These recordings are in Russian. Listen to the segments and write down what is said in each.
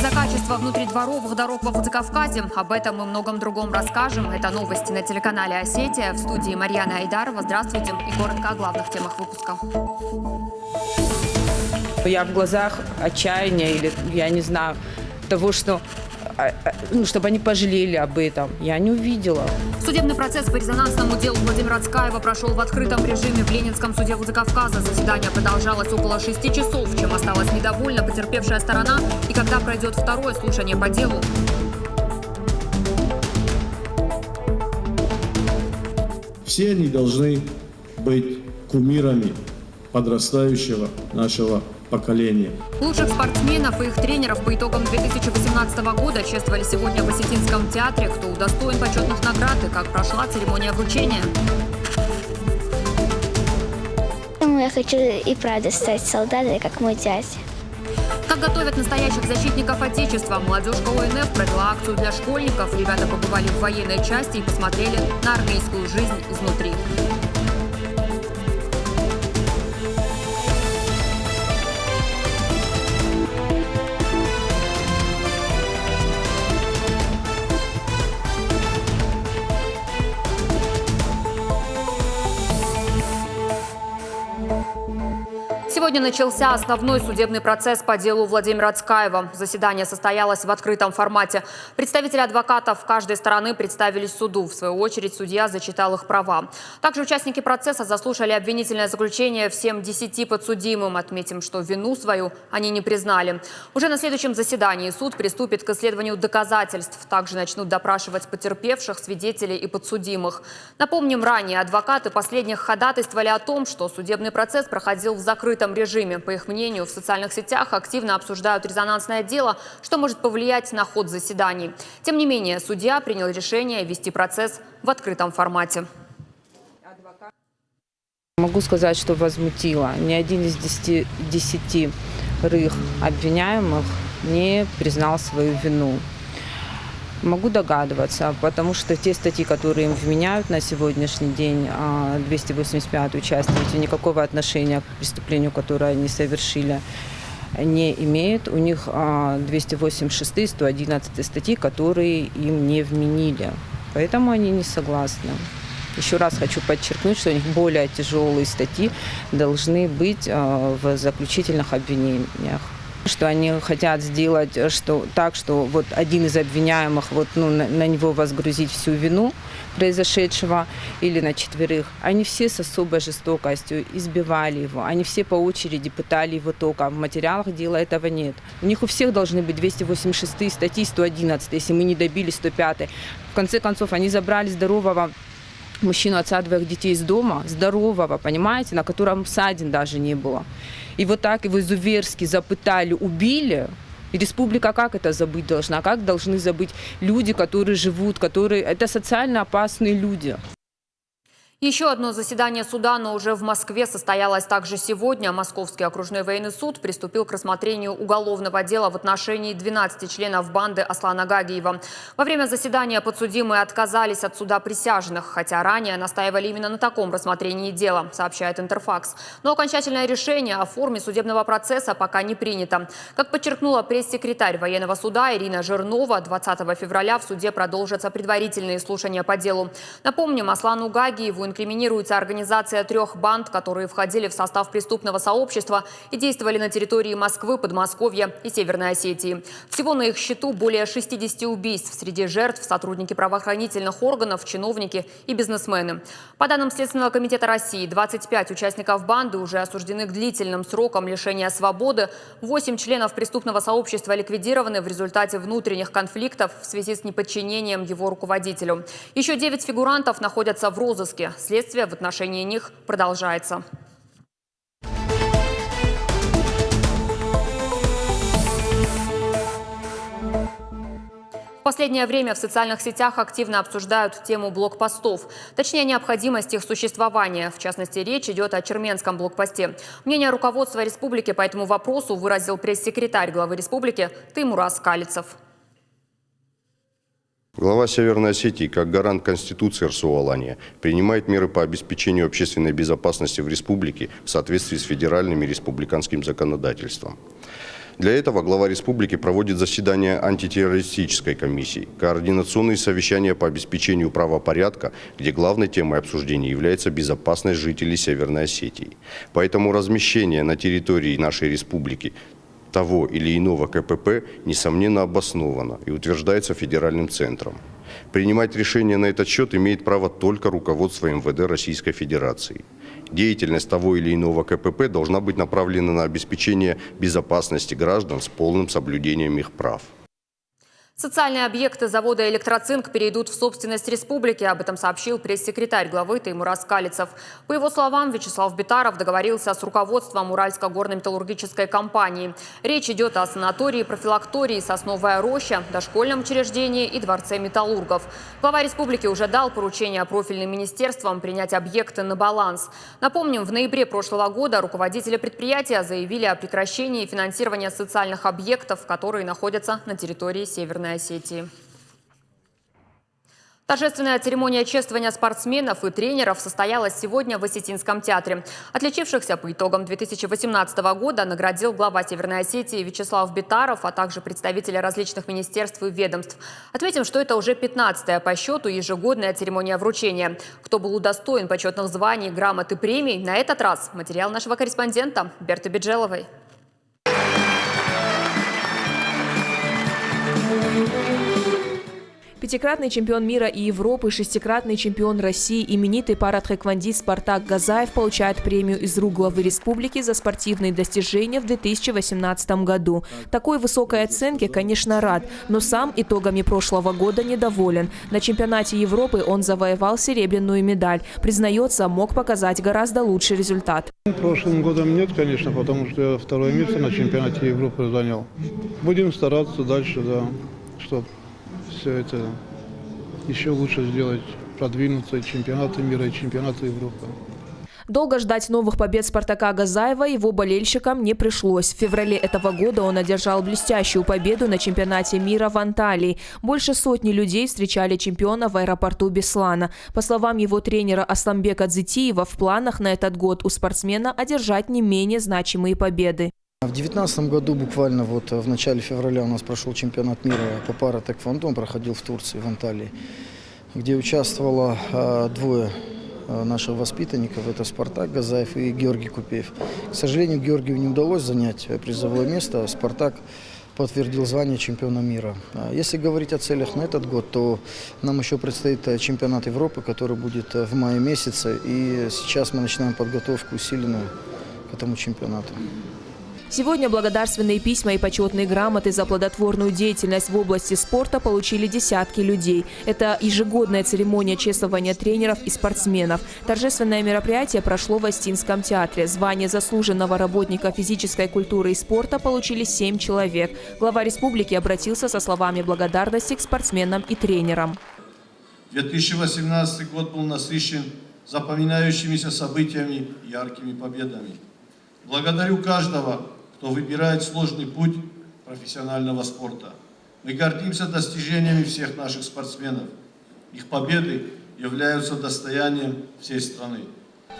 За качество внутридворовых дорог во Владикавказе. Об этом и многом другом расскажем. Это новости на телеканале «Осетия». В студии Марьяна Айдарова. Здравствуйте. И коротко о главных темах выпуска. Я в глазах отчаяния или, я не знаю, того, что чтобы они пожалели об этом, я не увидела. Судебный процесс по резонансному делу Владимира Цкаева прошел в открытом режиме в Ленинском суде Владикавказа. Заседание продолжалось около 6 часов, чем осталась недовольна потерпевшая сторона и когда пройдет второе слушание по делу. Все они должны быть кумирами подрастающего нашего поколения. Лучших спортсменов и их тренеров по итогам 2018 года чествовали сегодня в Осетинском театре. Кто удостоен почетных наград и как прошла церемония вручения. Я хочу и правда стать солдатой, как мой дядя. Как готовят настоящих защитников Отечества. Молодежка ОНФ провела акцию для школьников. Ребята побывали в военной части и посмотрели на армейскую жизнь изнутри. Сегодня начался основной судебный процесс по делу Владимира Цкаева. Заседание состоялось в открытом формате. Представители адвокатов каждой стороны представились суду. В свою очередь судья зачитал их права. Также участники процесса заслушали обвинительное заключение всем 10 подсудимым. Отметим, что вину свою они не признали. Уже на следующем заседании суд приступит к исследованию доказательств. Также начнут допрашивать потерпевших, свидетелей и подсудимых. Напомним, ранее адвокаты последних ходатайствовали о том, что судебный процесс проходил в закрытом режиме. По их мнению, в социальных сетях активно обсуждают резонансное дело, что может повлиять на ход заседаний. Тем не менее, судья принял решение вести процесс в открытом формате. Могу сказать, что возмутило. Ни один из 10 обвиняемых не признал свою вину. Могу догадываться, потому что те статьи, которые им вменяют на сегодняшний день, 285 часть, никакого отношения к преступлению, которое они совершили, не имеют. У них 286 и 111 статьи, которые им не вменили. Поэтому они не согласны. Еще раз хочу подчеркнуть, что у них более тяжелые статьи должны быть в заключительных обвинениях. Что они хотят сделать так, что вот один из обвиняемых, на него возгрузить всю вину произошедшего или на 4. Они все с особой жестокостью избивали его. Они все по очереди пытали его тока. В материалах дела этого нет. У них у всех должны быть 286 статьи, 111, если мы не добились 105. В конце концов, они забрали здорового мужчину, отца 2 детей из дома, здорового, понимаете, на котором ссадин даже не было. И вот так его зверски запытали, убили. И республика как это забыть должна? Как должны забыть люди, которые живут, это социально опасные люди? Еще одно заседание суда, но уже в Москве, состоялось также сегодня. Московский окружной военный суд приступил к рассмотрению уголовного дела в отношении 12 членов банды Аслана Гагиева. Во время заседания подсудимые отказались от суда присяжных, хотя ранее настаивали именно на таком рассмотрении дела, сообщает Интерфакс. Но окончательное решение о форме судебного процесса пока не принято. Как подчеркнула пресс-секретарь военного суда Ирина Жирнова, 20 февраля в суде продолжатся предварительные слушания по делу. Напомним, Аслану Гагиеву инкриминируется организация 3 банд, которые входили в состав преступного сообщества и действовали на территории Москвы, Подмосковья и Северной Осетии. Всего на их счету более 60 убийств. Среди жертв сотрудники правоохранительных органов, чиновники и бизнесмены. По данным Следственного комитета России, 25 участников банды уже осуждены к длительным срокам лишения свободы. 8 членов преступного сообщества ликвидированы в результате внутренних конфликтов в связи с неподчинением его руководителю. Еще 9 фигурантов находятся в розыске. Следствие в отношении них продолжается. В последнее время в социальных сетях активно обсуждают тему блокпостов. Точнее, необходимость их существования. В частности, речь идет о Черменском блокпосте. Мнение руководства республики по этому вопросу выразил пресс-секретарь главы республики Теймураз Калицев. Глава Северной Осетии, как гарант Конституции РСО Алания, принимает меры по обеспечению общественной безопасности в республике в соответствии с федеральным и республиканским законодательством. Для этого глава республики проводит заседания антитеррористической комиссии, координационные совещания по обеспечению правопорядка, где главной темой обсуждения является безопасность жителей Северной Осетии. Поэтому размещение на территории нашей республики того или иного КПП, несомненно, обосновано и утверждается федеральным центром. Принимать решения на этот счет имеет право только руководство МВД Российской Федерации. Деятельность того или иного КПП должна быть направлена на обеспечение безопасности граждан с полным соблюдением их прав. Социальные объекты завода «Электроцинк» перейдут в собственность республики. Об этом сообщил пресс-секретарь главы Теймураз Калицев. По его словам, Вячеслав Битаров договорился с руководством Уральской горно-металлургической компании. Речь идет о санатории, профилактории «Сосновая роща», дошкольном учреждении и дворце металлургов. Глава республики уже дал поручение профильным министерствам принять объекты на баланс. Напомним, в ноябре прошлого года руководители предприятия заявили о прекращении финансирования социальных объектов, которые находятся на территории Северной Осетии. Торжественная церемония чествования спортсменов и тренеров состоялась сегодня в Осетинском театре. Отличившихся по итогам 2018 года наградил глава Северной Осетии Вячеслав Битаров, а также представители различных министерств и ведомств. Отметим, что это уже 15-я по счету ежегодная церемония вручения. Кто был удостоен почетных званий, грамот и премий, на этот раз материал нашего корреспондента Берты Биджеловой. Пятикратный чемпион мира и Европы, шестикратный чемпион России, именитый паратхэквондист Спартак Газаев получает премию из рук главы республики за спортивные достижения в 2018 году. Такой высокой оценке, конечно, рад, но сам итогами прошлого года недоволен. На чемпионате Европы он завоевал серебряную медаль. Признается, мог показать гораздо лучший результат. Прошлым годом нет, конечно, потому что я второе место на чемпионате Европы занял. Будем стараться дальше, да, чтобы все это еще лучше сделать, продвинуться, и чемпионаты мира, и чемпионаты Европы. Долго ждать новых побед Спартака Газаева его болельщикам не пришлось. В феврале этого года он одержал блестящую победу на чемпионате мира в Анталии. Больше сотни людей встречали чемпиона в аэропорту Беслана. По словам его тренера Асламбека Дзитиева, в планах на этот год у спортсмена одержать не менее значимые победы. В 2019 году, буквально вот в начале февраля, у нас прошел чемпионат мира по пара-тэквондо, он проходил в Турции, в Анталии, где участвовало двое наших воспитанников, это Спартак Газаев и Георгий Купеев. К сожалению, Георгию не удалось занять призовое место, Спартак подтвердил звание чемпиона мира. Если говорить о целях на этот год, то нам еще предстоит чемпионат Европы, который будет в мае месяце, и сейчас мы начинаем подготовку усиленную к этому чемпионату. Сегодня благодарственные письма и почетные грамоты за плодотворную деятельность в области спорта получили десятки людей. Это ежегодная церемония чествования тренеров и спортсменов. Торжественное мероприятие прошло в Осетинском театре. Звание заслуженного работника физической культуры и спорта получили 7 человек. Глава республики обратился со словами благодарности к спортсменам и тренерам. 2018 год был насыщен запоминающимися событиями и яркими победами. Благодарю каждого, кто выбирает сложный путь профессионального спорта. Мы гордимся достижениями всех наших спортсменов. Их победы являются достоянием всей страны.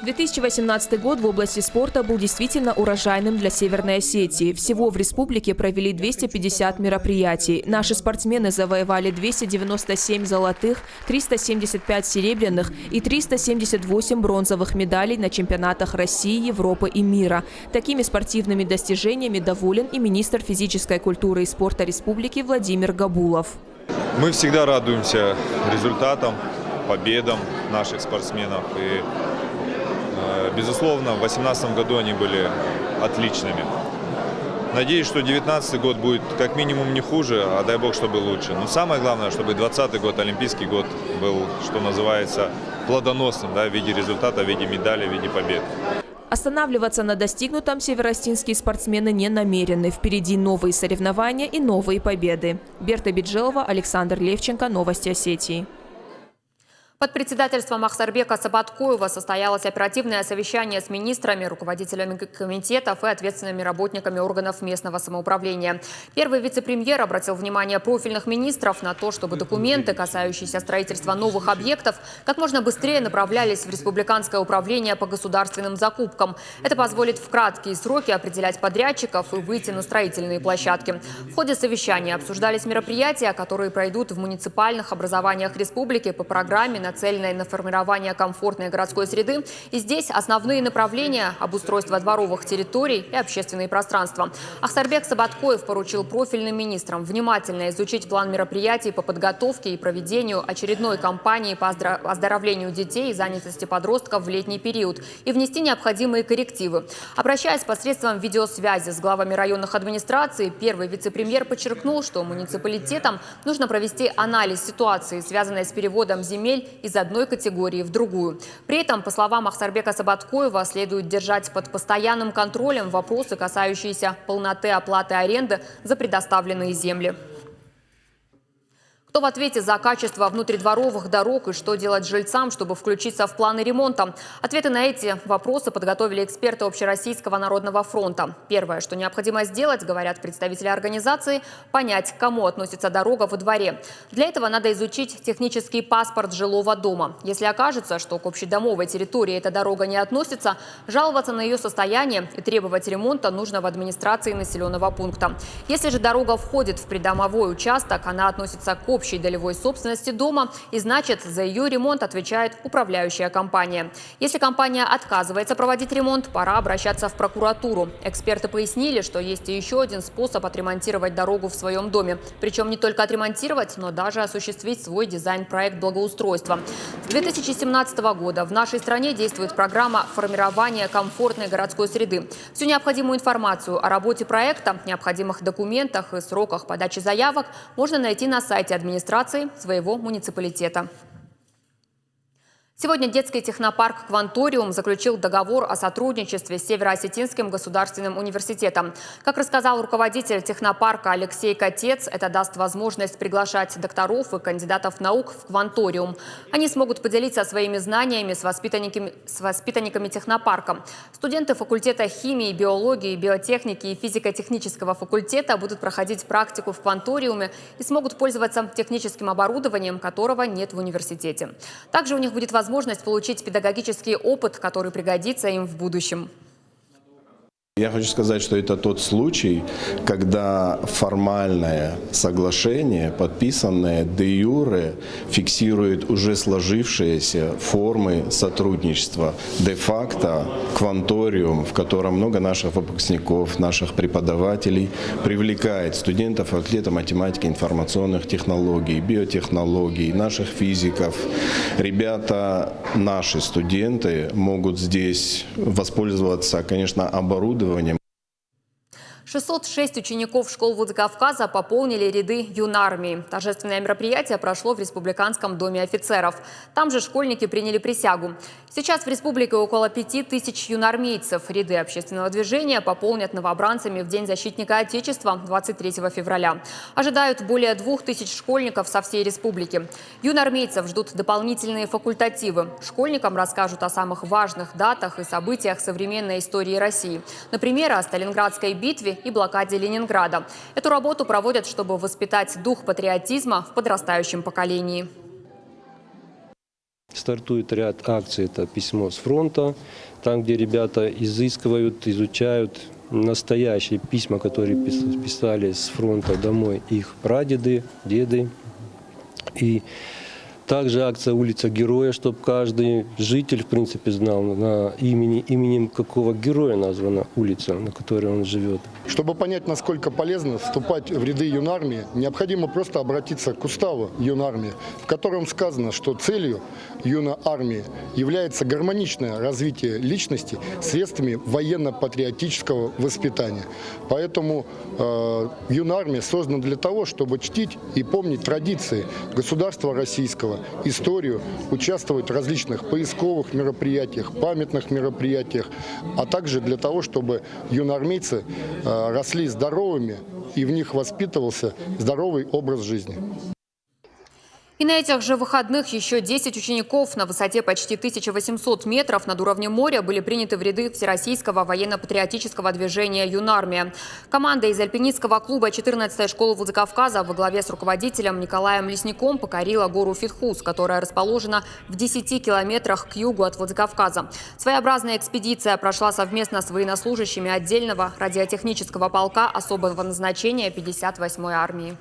2018 год в области спорта был действительно урожайным для Северной Осетии. Всего в республике провели 250 мероприятий. Наши спортсмены завоевали 297 золотых, 375 серебряных и 378 бронзовых медалей на чемпионатах России, Европы и мира. Такими спортивными достижениями доволен и министр физической культуры и спорта республики Владимир Габулов. Мы всегда радуемся результатам, победам наших спортсменов. И безусловно, в 2018 году они были отличными. Надеюсь, что 2019 год будет как минимум не хуже, а дай бог, чтобы лучше. Но самое главное, чтобы 2020 год, Олимпийский год, был, что называется, плодоносным, да, в виде результата, в виде медали, в виде побед. Останавливаться на достигнутом североостинские спортсмены не намерены. Впереди новые соревнования и новые победы. Берта Биджелова, Александр Левченко, Новости Осетии. Под председательством Ахсарбека Сабаткоева состоялось оперативное совещание с министрами, руководителями комитетов и ответственными работниками органов местного самоуправления. Первый вице-премьер обратил внимание профильных министров на то, чтобы документы, касающиеся строительства новых объектов, как можно быстрее направлялись в Республиканское управление по государственным закупкам. Это позволит в краткие сроки определять подрядчиков и выйти на строительные площадки. В ходе совещания обсуждались мероприятия, которые пройдут в муниципальных образованиях республики по программе, нацеленной на формирование комфортной городской среды. И здесь основные направления – обустройство дворовых территорий и общественные пространства. Ахсарбек Сабаткоев поручил профильным министрам внимательно изучить план мероприятий по подготовке и проведению очередной кампании по оздоровлению детей и занятости подростков в летний период и внести необходимые коррективы. Обращаясь посредством видеосвязи с главами районных администраций, первый вице-премьер подчеркнул, что муниципалитетам нужно провести анализ ситуации, связанной с переводом земель из одной категории в другую. При этом, по словам Ахсарбека Сабаткоева, следует держать под постоянным контролем вопросы, касающиеся полноты оплаты аренды за предоставленные земли. Кто в ответе за качество внутридворовых дорог и что делать жильцам, чтобы включиться в планы ремонта? Ответы на эти вопросы подготовили эксперты Общероссийского народного фронта. Первое, что необходимо сделать, говорят представители организации, понять, к кому относится дорога во дворе. Для этого надо изучить технический паспорт жилого дома. Если окажется, что к общедомовой территории эта дорога не относится, жаловаться на ее состояние и требовать ремонта нужно в администрации населенного пункта. Если же дорога входит в придомовой участок, она относится к общей долевой собственности дома, и значит, за ее ремонт отвечает управляющая компания. Если компания отказывается проводить ремонт, пора обращаться в прокуратуру. Эксперты пояснили, что есть и еще один способ отремонтировать дорогу в своем доме. Причем не только отремонтировать, но даже осуществить свой дизайн-проект благоустройства. С 2017 года в нашей стране действует программа формирования комфортной городской среды. Всю необходимую информацию о работе проекта, необходимых документах и сроках подачи заявок можно найти на сайте администрации своего муниципалитета. Сегодня детский технопарк «Кванториум» заключил договор о сотрудничестве с Северо-Осетинским государственным университетом. Как рассказал руководитель технопарка Алексей Котец, это даст возможность приглашать докторов и кандидатов наук в «Кванториум». Они смогут поделиться своими знаниями с воспитанниками технопарка. Студенты факультета химии, биологии, биотехники и физико-технического факультета будут проходить практику в «Кванториуме» и смогут пользоваться техническим оборудованием, которого нет в университете. Также у них будет возможность получить педагогический опыт, который пригодится им в будущем. Я хочу сказать, что это тот случай, когда формальное соглашение, подписанное де-юре, фиксирует уже сложившиеся формы сотрудничества. Де-факто «Кванториум», в котором много наших выпускников, наших преподавателей, привлекает студентов факультета математики, информационных технологий, биотехнологий, наших физиков. Ребята, наши студенты, могут здесь воспользоваться, конечно, оборудованием. 606 учеников школ Владикавказа пополнили ряды юнармии. Торжественное мероприятие прошло в Республиканском доме офицеров. Там же школьники приняли присягу. Сейчас в республике около 5000 юнармейцев. Ряды общественного движения пополнят новобранцами в День защитника Отечества 23 февраля. Ожидают более 2000 школьников со всей республики. Юнармейцев ждут дополнительные факультативы. Школьникам расскажут о самых важных датах и событиях современной истории России. Например, о Сталинградской битве и блокаде Ленинграда. Эту работу проводят, чтобы воспитать дух патриотизма в подрастающем поколении. Стартует ряд акций. Это письмо с фронта, там, где ребята изыскивают, изучают настоящие письма, которые писали с фронта домой их прадеды, деды. И также акция «Улица Героя», чтобы каждый житель, в принципе, знал, именем какого героя названа улица, на которой он живет. Чтобы понять, насколько полезно вступать в ряды юнармии, необходимо просто обратиться к уставу юнармии, в котором сказано, что целью юнармии является гармоничное развитие личности средствами военно-патриотического воспитания. Поэтому юнармия создана для того, чтобы чтить и помнить традиции государства российского, историю, участвовать в различных поисковых мероприятиях, памятных мероприятиях, а также для того, чтобы юноармейцы росли здоровыми и в них воспитывался здоровый образ жизни. И на этих же выходных еще 10 учеников на высоте почти 1800 метров над уровнем моря были приняты в ряды Всероссийского военно-патриотического движения «Юнармия». Команда из альпинистского клуба 14-й школы Владикавказа во главе с руководителем Николаем Лесником покорила гору Фитхус, которая расположена в 10 километрах к югу от Владикавказа. Своеобразная экспедиция прошла совместно с военнослужащими отдельного радиотехнического полка особого назначения 58-й армии.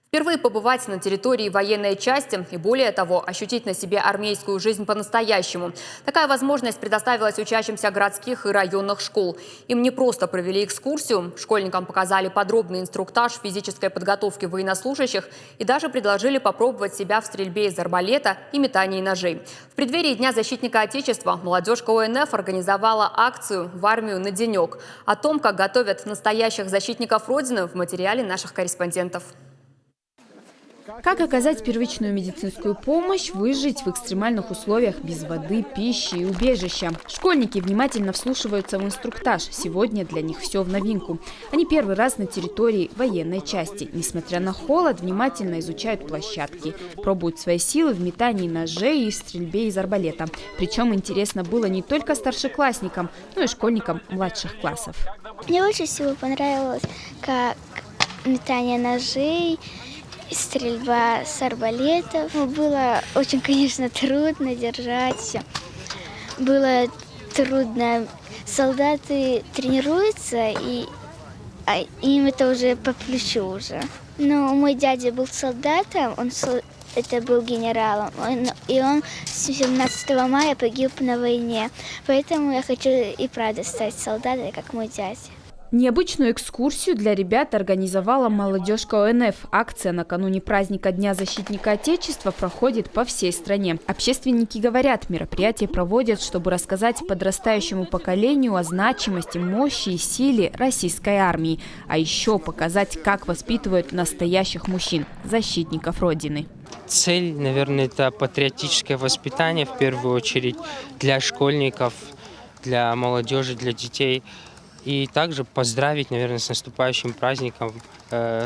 Впервые побывать на территории военной части и, более того, ощутить на себе армейскую жизнь по-настоящему. Такая возможность предоставилась учащимся городских и районных школ. Им не просто провели экскурсию, школьникам показали подробный инструктаж физической подготовки военнослужащих и даже предложили попробовать себя в стрельбе из арбалета и метании ножей. В преддверии Дня защитника Отечества молодежка ОНФ организовала акцию «В армию на денек». О том, как готовят настоящих защитников Родины, в материале наших корреспондентов. Как оказать первичную медицинскую помощь, выжить в экстремальных условиях без воды, пищи и убежища. Школьники внимательно вслушиваются в инструктаж. Сегодня для них все в новинку. Они первый раз на территории военной части. Несмотря на холод, внимательно изучают площадки. Пробуют свои силы в метании ножей и стрельбе из арбалета. Причем интересно было не только старшеклассникам, но и школьникам младших классов. Мне больше всего понравилось, как метание ножей, стрельба с арбалетов. Было очень, конечно, трудно держать все. Было трудно. Солдаты тренируются, и им это уже по плечу уже. Но мой дядя был солдатом, это был генералом, и он 17 мая погиб на войне. Поэтому я хочу и правда стать солдатой, как мой дядя. Необычную экскурсию для ребят организовала молодежка ОНФ. Акция накануне праздника Дня защитника Отечества проходит по всей стране. Общественники говорят, мероприятие проводят, чтобы рассказать подрастающему поколению о значимости, мощи и силе российской армии. А еще показать, как воспитывают настоящих мужчин, защитников Родины. Цель, наверное, это патриотическое воспитание в первую очередь для школьников, для молодежи, для детей. И также поздравить, наверное, с наступающим праздником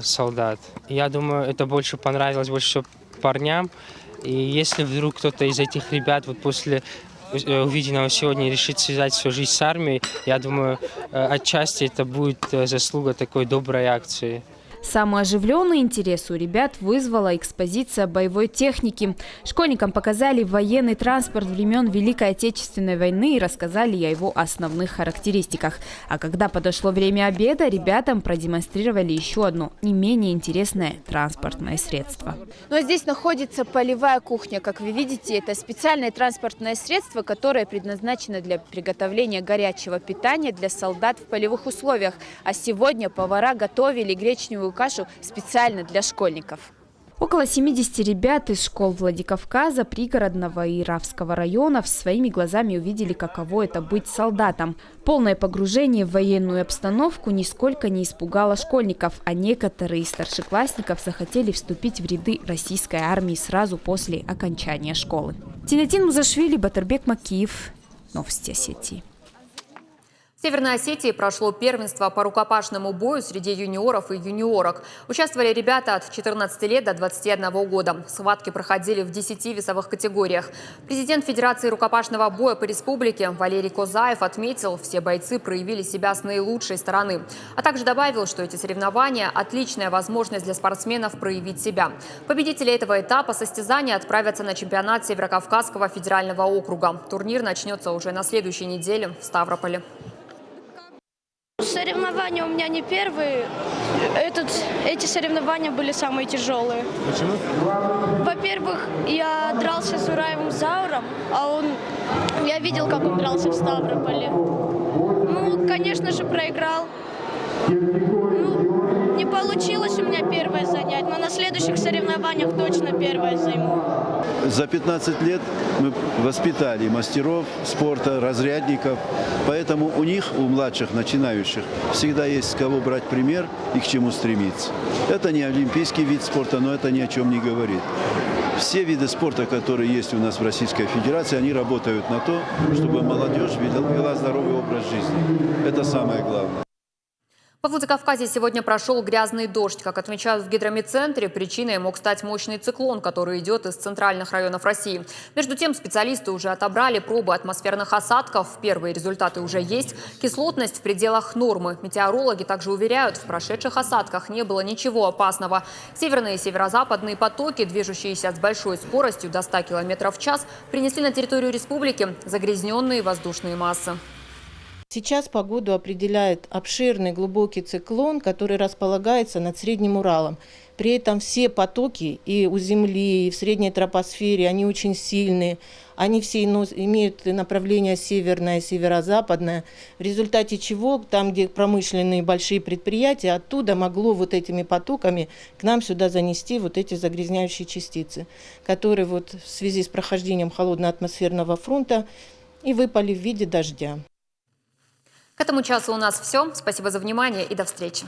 солдат. Я думаю, это больше понравилось всего парням. И если вдруг кто-то из этих ребят вот после увиденного сегодня решит связать свою жизнь с армией, я думаю, отчасти это будет заслуга такой доброй акции. Самый оживленный интерес у ребят вызвала экспозиция боевой техники. Школьникам показали военный транспорт времен Великой Отечественной войны и рассказали о его основных характеристиках. А когда подошло время обеда, ребятам продемонстрировали еще одно не менее интересное транспортное средство. Но здесь находится полевая кухня. Как вы видите, это специальное транспортное средство, которое предназначено для приготовления горячего питания для солдат в полевых условиях. А сегодня повара готовили гречневую кашу специально для школьников. Около 70 ребят из школ Владикавказа, пригородного и Равского районов своими глазами увидели, каково это быть солдатом. Полное погружение в военную обстановку нисколько не испугало школьников, а некоторые из старшеклассников захотели вступить в ряды российской армии сразу после окончания школы. Тинатин Музашвили, Батырбек Макиев. Новости Осетии. В Северной Осетии прошло первенство по рукопашному бою среди юниоров и юниорок. Участвовали ребята от 14 лет до 21 года. Схватки проходили в 10 весовых категориях. Президент Федерации рукопашного боя по республике Валерий Козаев отметил, все бойцы проявили себя с наилучшей стороны. А также добавил, что эти соревнования – отличная возможность для спортсменов проявить себя. Победители этого этапа состязания отправятся на чемпионат Северокавказского федерального округа. Турнир начнется уже на следующей неделе в Ставрополе. Соревнования у меня не первые. Эти соревнования были самые тяжелые. Почему? Во-первых, я дрался с Ураевым Зауром, я видел, как он дрался в Ставрополе. Ну, конечно же, проиграл. Не получилось у меня первое занять, но на следующих соревнованиях точно первое займу. За 15 лет мы воспитали мастеров спорта, разрядников, поэтому у них, у младших начинающих, всегда есть с кого брать пример и к чему стремиться. Это не олимпийский вид спорта, но это ни о чем не говорит. Все виды спорта, которые есть у нас в Российской Федерации, они работают на то, чтобы молодежь вела здоровый образ жизни. Это самое главное. Во Владикавказе сегодня прошел грязный дождь. Как отмечают в гидрометцентре, причиной мог стать мощный циклон, который идет из центральных районов России. Между тем, специалисты уже отобрали пробы атмосферных осадков. Первые результаты уже есть. Кислотность в пределах нормы. Метеорологи также уверяют, в прошедших осадках не было ничего опасного. Северные и северо-западные потоки, движущиеся с большой скоростью до 100 км в час, принесли на территорию республики загрязненные воздушные массы. Сейчас погоду определяет обширный глубокий циклон, который располагается над Средним Уралом. При этом все потоки и у Земли, и в средней тропосфере, они очень сильные. Они все имеют направление северное, северо-западное, в результате чего там, где промышленные большие предприятия, оттуда могло вот этими потоками к нам сюда занести вот эти загрязняющие частицы, которые вот в связи с прохождением холодного атмосферного фронта и выпали в виде дождя. К этому часу у нас все. Спасибо за внимание и до встречи.